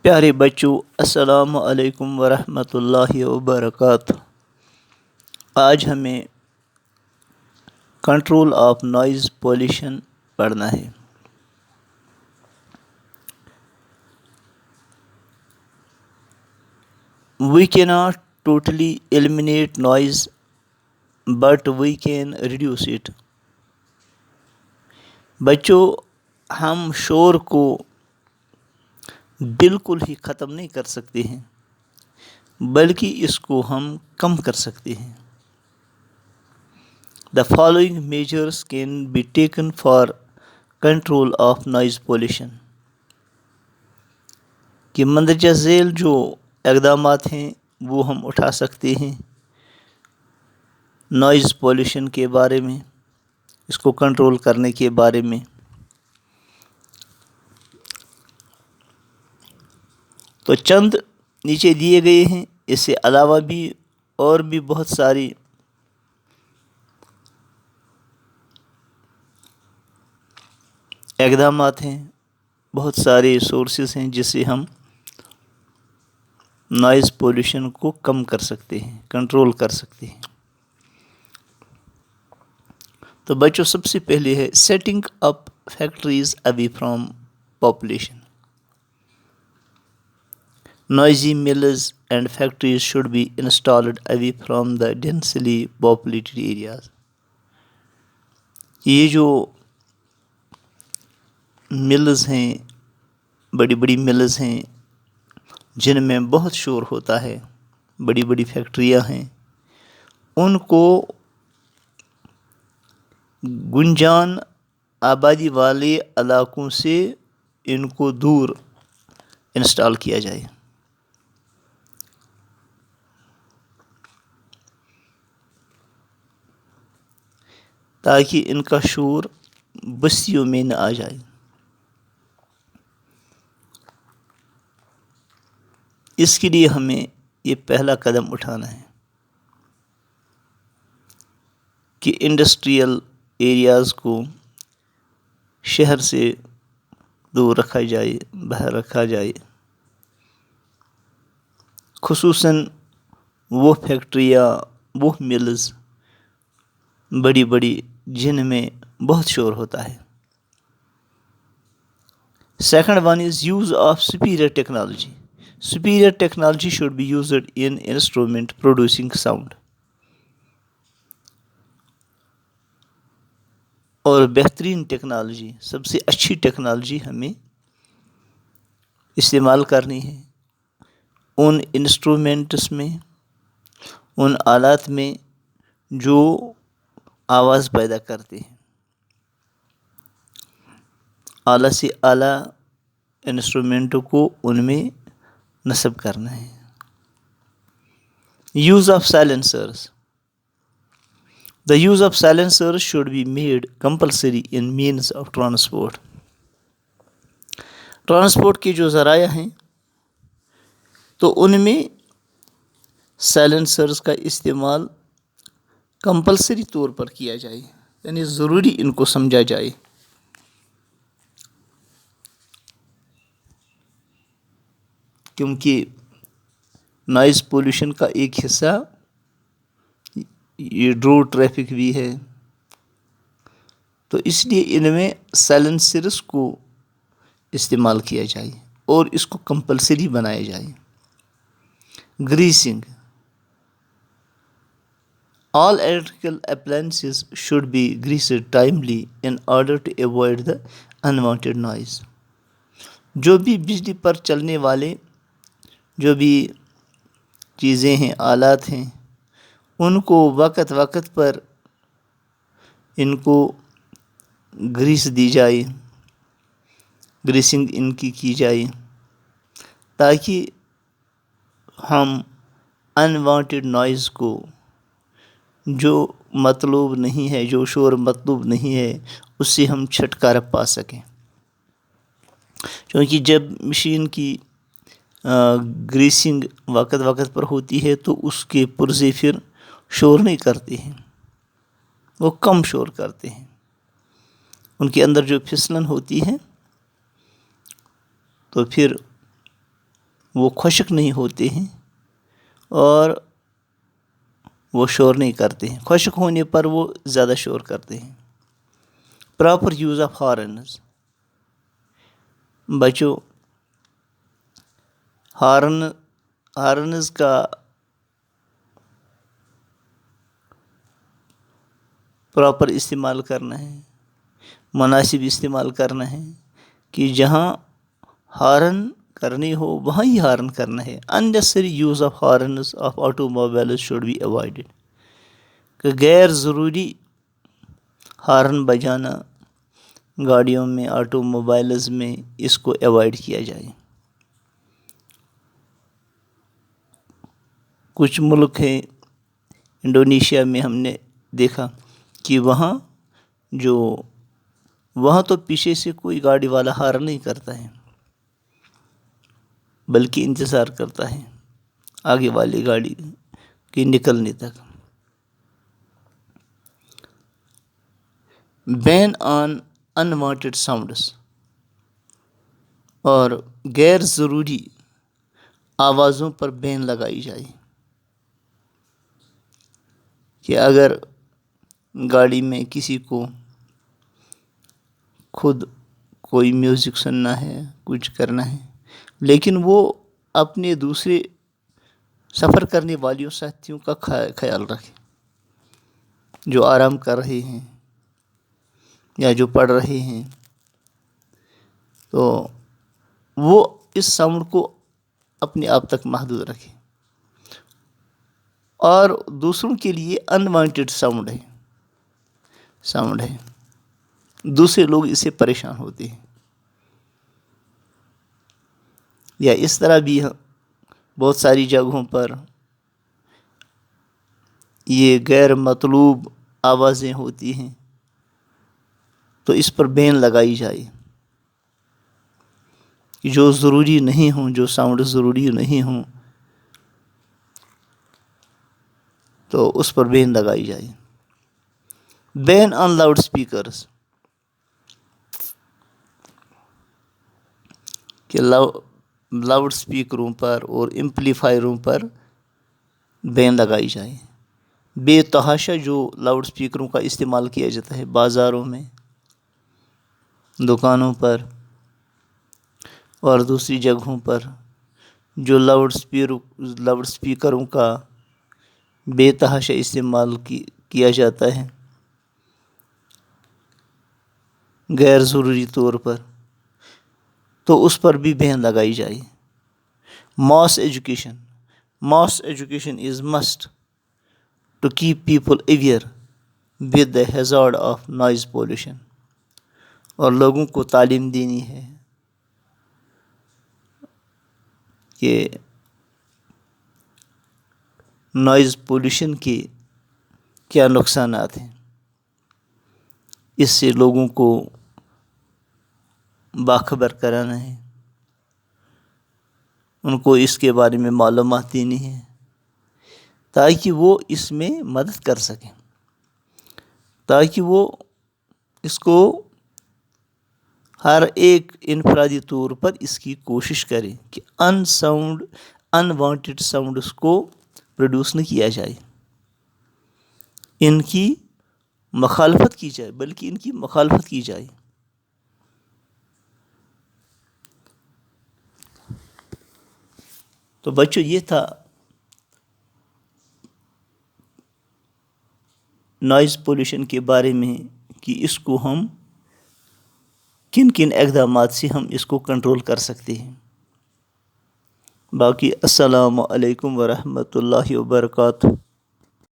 پیارے بچوں، السلام علیکم ورحمۃ اللہ وبرکاتہ۔ آج ہمیں کنٹرول آف نوائز پولیوشن پڑھنا ہے۔ We cannot totally eliminate noise, but we can reduce it۔ بچوں، ہم شور کو بالکل ہی ختم نہیں کر سکتے ہیں، بلکہ اس کو ہم کم کر سکتے ہیں۔ The following measures can be taken for control of noise pollution۔ کہ مندرجہ ذیل جو اقدامات ہیں وہ ہم اٹھا سکتے ہیں نوائز پولیوشن کے بارے میں، اس کو کنٹرول کرنے کے بارے میں۔ تو چند نیچے دیے گئے ہیں، اس سے علاوہ بھی اور بھی بہت ساری اقدامات ہیں، بہت سارے سورسز ہیں جس سے ہم نوائز پولیوشن کو کم کر سکتے ہیں، کنٹرول کر سکتے ہیں۔ تو بچوں، سب سے پہلے ہے setting up factories away from population. Noisy mills and factories should be installed away from the densely populated areas۔ یہ جو ملز ہیں، بڑی بڑی ملز ہیں جن میں بہت شور ہوتا ہے، بڑی بڑی فیکٹریاں ہیں، ان کو گنجان آبادی والے علاقوں سے ان کو دور انسٹال کیا جائے۔ تاکہ ان کا شور بستیوں میں نہ آ جائے۔ اس کے لیے ہمیں یہ پہلا قدم اٹھانا ہے کہ انڈسٹریل ایریاز کو شہر سے دور رکھا جائے، باہر رکھا جائے۔ خصوصاً وہ فیکٹریاں، وہ ملز بڑی بڑی جن میں بہت شور ہوتا ہے۔ Second one is use of superior technology۔ Superior technology should be used in instrument producing sound۔ اور بہترین ٹیکنالوجی، سب سے اچھی ٹیکنالوجی ہمیں استعمال کرنی ہے ان انسٹرومنٹس میں، ان آلات میں جو آواز پیدا کرتے ہیں۔ اعلیٰ سے اعلیٰ انسٹرومنٹوں کو ان میں نصب کرنا ہے۔ Use of silencers. The use of silencers should be made compulsory in means of transport۔ Transport کے جو ذرائع ہیں تو ان میں سائلنسرز کا استعمال کمپلسری طور پر کیا جائے، یعنی ضروری ان کو سمجھا جائے۔ کیونکہ نوائز پولیوشن کا ایک حصہ یہ روڈ ٹریفک بھی ہے، تو اس لیے ان میں سائلنسرز کو استعمال کیا جائے اور اس کو کمپلسری بنایا جائے۔ Greasing. All electrical appliances should be greased timely in order to avoid the unwanted noise۔ جو بھی بجلی پر چلنے والے جو بھی چیزیں ہیں، آلات ہیں، ان کو وقت وقت پر ان کو گریس دی جائے، گریسنگ ان کی جائے، تاکہ ہم انوانٹیڈ نوائز کو، جو مطلوب نہیں ہے، جو شور مطلوب نہیں ہے، اس سے ہم چھٹکارا پا سکیں۔ کیونکہ جب مشین کی گریسنگ وقت وقت پر ہوتی ہے تو اس کے پرزے پھر شور نہیں کرتے ہیں، وہ کم شور کرتے ہیں۔ ان کے اندر جو پھسلن ہوتی ہے تو پھر وہ خشک نہیں ہوتے ہیں اور وہ شور نہیں کرتے ہیں. خشک ہونے پر وہ زیادہ شور کرتے ہیں. Proper use of horns. بچوں، ہارنز کا پراپر استعمال کرنا ہے، مناسب استعمال کرنا ہے کہ جہاں ہارن کرنی ہو وہاں ہی ہارن کرنا ہے. unnecessary use of horns of automobiles should be avoided. کہ غیر ضروری ہارن بجانا گاڑیوں میں، آٹو موبائلز میں، اس کو ایوائڈ کیا جائے. کچھ ملک ہیں، انڈونیشیا میں ہم نے دیکھا کہ وہاں تو پیچھے سے کوئی گاڑی والا ہارن نہیں کرتا ہے، بلکہ انتظار کرتا ہے آگے والی گاڑی کے نکلنے تک. بین آن انوانٹیڈ ساؤنڈس. اور غیر ضروری آوازوں پر بین لگائی جائے کہ اگر گاڑی میں کسی کو خود کوئی میوزک سننا ہے، کچھ کرنا ہے، لیکن وہ اپنے دوسرے سفر کرنے والیوں ساتھیوں کا خیال رکھے جو آرام کر رہے ہیں یا جو پڑھ رہے ہیں، تو وہ اس ساؤنڈ کو اپنے آپ تک محدود رکھے. اور دوسروں کے لیے انوانٹیڈ ساؤنڈ ہے، دوسرے لوگ اس سے پریشان ہوتے ہیں. یا اس طرح بھی بہت ساری جگہوں پر یہ غیر مطلوب آوازیں ہوتی ہیں، تو اس پر بین لگائی جائے. جو ضروری نہیں ہوں، جو ساؤنڈ ضروری نہیں ہوں، تو اس پر بین لگائی جائے. بین آن لاؤڈ اسپیکرز. کہ لاؤڈ اسپیکروں پر اور ایمپلیفائروں پر بین لگائی جائے. بے تحاشا جو لاؤڈ اسپیکروں کا استعمال کیا جاتا ہے بازاروں میں، دکانوں پر اور دوسری جگہوں پر، جو لاؤڈ اسپیکروں کا بے تحاشا استعمال کیا جاتا ہے غیر ضروری طور پر، تو اس پر بھی بین لگائی جائے. Mass education is must to keep people aware with the hazard of noise pollution. اور لوگوں کو تعلیم دینی ہے کہ نوائز پولیوشن کے کیا نقصانات ہیں. اس سے لوگوں کو باخبر کرانا ہے، ان کو اس کے بارے میں معلومات دینی ہے تاکہ وہ اس میں مدد کر سکیں، تاکہ وہ اس کو ہر ایک انفرادی طور پر اس کی کوشش کرے کہ انوانٹیڈ ساؤنڈس کو پروڈیوس نہ کیا جائے، ان کی مخالفت کی جائے، بلکہ ان کی مخالفت کی جائے. تو بچوں، یہ تھا نوائز پولیوشن کے بارے میں کہ اس کو ہم کن کن اقدامات سے ہم اس کو کنٹرول کر سکتے ہیں. باقی السلام علیکم ورحمۃ اللہ وبرکاتہ.